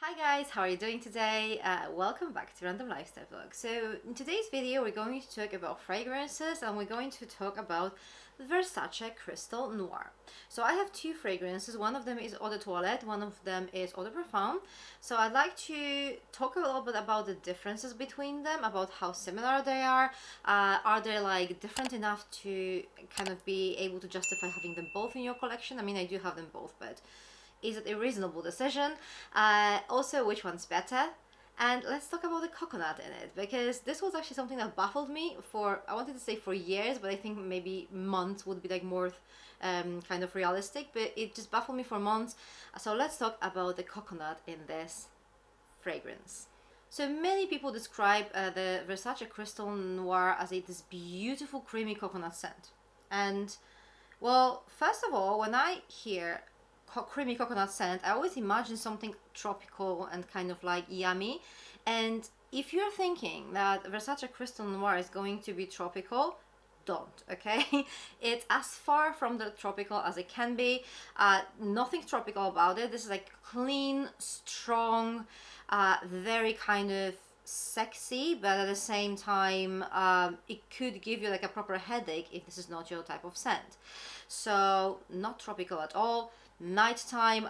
Hi guys, how are you doing today? Welcome back to Random Lifestyle Vlog. So in today's video we're going to talk about fragrances and we're going to talk about the Versace Crystal Noir. So I have two fragrances, one of them is Eau de Toilette, one of them is Eau de Parfum. So I'd like to talk a little bit about the differences between them, about how similar they are. Are they like different enough to kind of be able to justify having them both in your collection? I mean, I do have them both, but is it a reasonable decision? Also, which one's better? And let's talk about the coconut in it, because this was actually something that baffled me for, I wanted to say for years, but I think maybe months would be like more kind of realistic, but it just baffled me for months. So let's talk about the coconut in this fragrance. So many people describe the Versace Crystal Noir as this beautiful creamy coconut scent. And well, first of all, when I hear creamy coconut scent, I always imagine something tropical and kind of like yummy. And if you're thinking that Versace Crystal Noir is going to be tropical, don't, okay? It's as far from the tropical as it can be. Nothing tropical about it. This is like clean, strong, very kind of sexy, but at the same time it could give you like a proper headache if this is not your type of scent. So not tropical at all. Nighttime,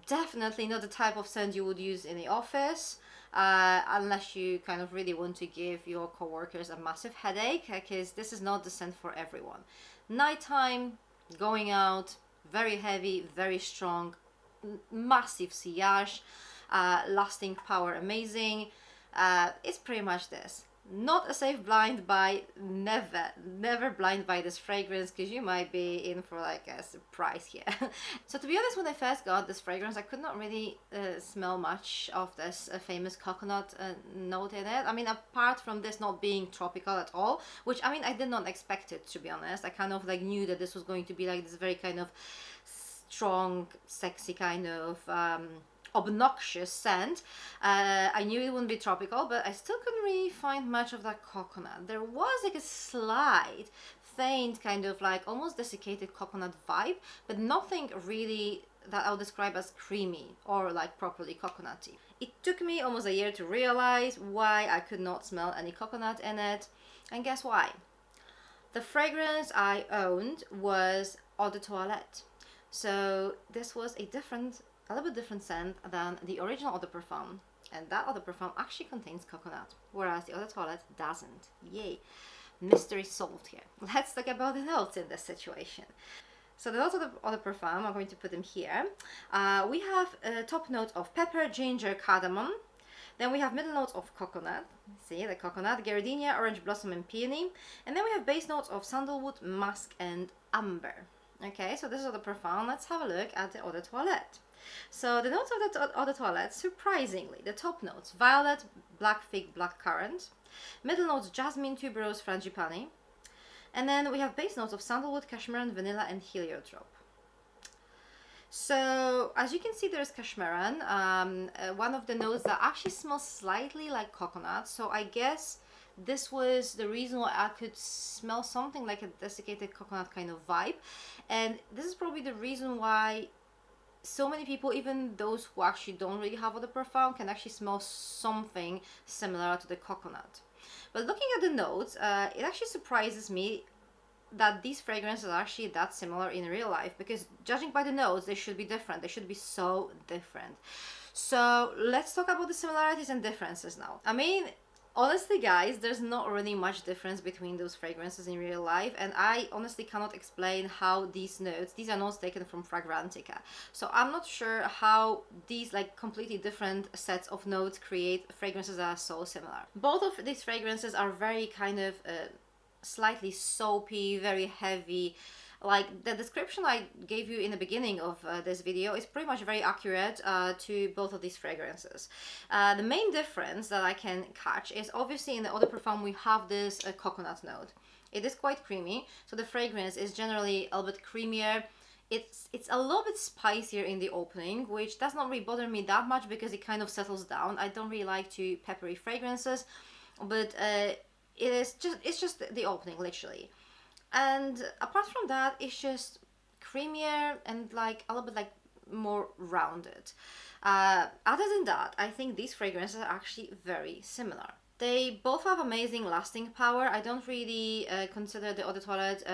definitely not the type of scent you would use in the office, unless you kind of really want to give your coworkers a massive headache, because this is not the scent for everyone. Nighttime, going out, very heavy, very strong, massive sillage, lasting power amazing. It's pretty much this. Not a safe blind buy. Never blind buy this fragrance, because you might be in for like a surprise here. So to be honest, when I first got this fragrance, I could not really smell much of this famous coconut note in it. I mean, apart from this not being tropical at all, which I mean I did not expect it, to be honest. I kind of like knew that this was going to be like this very kind of strong, sexy kind of obnoxious scent. I knew it wouldn't be tropical, but I still couldn't really find much of that coconut. There was like a slight faint kind of like almost desiccated coconut vibe, but nothing really that I would describe as creamy or like properly coconutty. It took me almost a year to realize why I could not smell any coconut in it, and guess why? The fragrance I owned was Eau de Toilette. So this was a little bit different scent than the original Eau de Parfum, and that Eau de Parfum actually contains coconut, whereas the Eau de Toilette doesn't. Yay, mystery solved here. Let's talk about the notes in this situation. So the notes of the Eau de Parfum, I'm going to put them here. We have top notes of pepper, ginger, cardamom. Then we have middle notes of coconut, see the coconut, gardenia, orange blossom and peony. And then we have base notes of sandalwood, musk and amber. Okay, so this is Eau de Parfum. Let's have a look at the Eau de Toilette. So the notes of the Eau de Toilette, surprisingly, the top notes: violet, black fig, black currant. Middle notes: jasmine, tuberose, frangipani. And then we have base notes of sandalwood, cashmeran, vanilla and heliotrope. So as you can see, there's cashmeran, one of the notes that actually smells slightly like coconut. So I guess this was the reason why I could smell something like a desiccated coconut kind of vibe. And this is probably the reason why so many people, even those who actually don't really have Eau de Parfum, can actually smell something similar to the coconut. But looking at the notes, it actually surprises me that these fragrances are actually that similar in real life, because judging by the notes, they should be different. They should be so different. So let's talk about the similarities and differences now. I mean, honestly guys, there's not really much difference between those fragrances in real life, and I honestly cannot explain how these are notes taken from Fragrantica. So I'm not sure how these like completely different sets of notes create fragrances that are so similar. Both of these fragrances are very kind of slightly soapy, very heavy. Like the description I gave you in the beginning of this video is pretty much very accurate to both of these fragrances. The main difference that I can catch is obviously in the Eau de Parfum we have this coconut note. It is quite creamy, so the fragrance is generally a little bit creamier. It's a little bit spicier in the opening, which does not really bother me that much because it kind of settles down. I don't really like too peppery fragrances, but it's just the opening, literally. And apart from that, it's just creamier and like a little bit like more rounded. Other than that, I think these fragrances are actually very similar. They both have amazing lasting power. I don't really consider the Eau de Toilette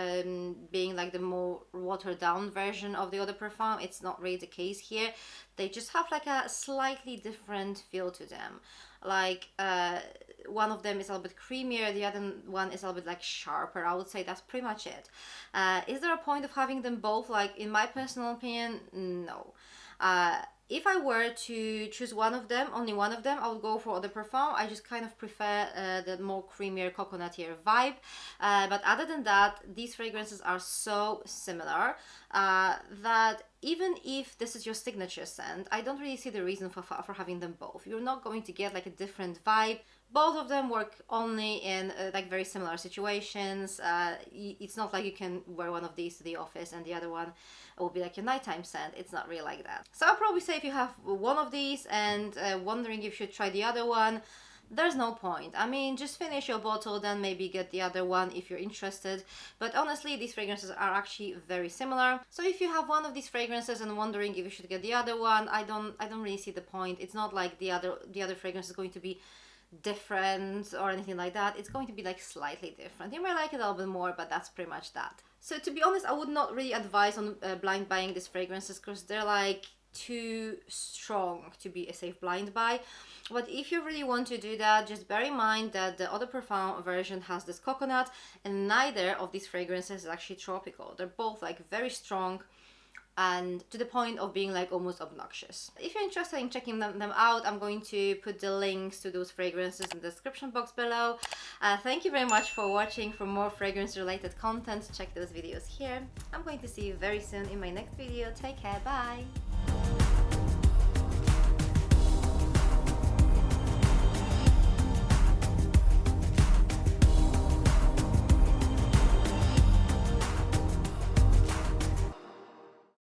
being like the more watered down version of the Eau de Parfum. It's not really the case here. They just have like a slightly different feel to them. Like one of them is a little bit creamier, the other one is a little bit like sharper. I would say that's pretty much it. Is there a point of having them both? Like, in my personal opinion, no. If I were to choose one of them, only one of them, I would go for Eau de Parfum. I just kind of prefer the more creamier, coconutier vibe. But other than that, these fragrances are so similar that even if this is your signature scent, I don't really see the reason for having them both. You're not going to get like a different vibe. Both of them work only in like very similar situations. It's not like you can wear one of these to the office and the other one will be like your nighttime scent. It's not really like that. So I'll probably say if you have one of these and wondering if you should try the other one, there's no point. I mean, just finish your bottle, then maybe get the other one if you're interested. But honestly, these fragrances are actually very similar. So if you have one of these fragrances and wondering if you should get the other one, I don't really see the point. It's not like the other fragrance is going to be different or anything like that. It's going to be like slightly different. You may like it a little bit more, but that's pretty much that. So to be honest, I would not really advise on blind buying these fragrances because they're like too strong to be a safe blind buy. But if you really want to do that, just bear in mind that the Eau de Parfum version has this coconut, and neither of these fragrances is actually tropical. They're both like very strong and to the point of being like almost obnoxious. If you're interested in checking them out, I'm going to put the links to those fragrances in the description box below. Thank you very much for watching. For more fragrance related content, check those videos here. I'm going to see you very soon in my next video. Take care, bye!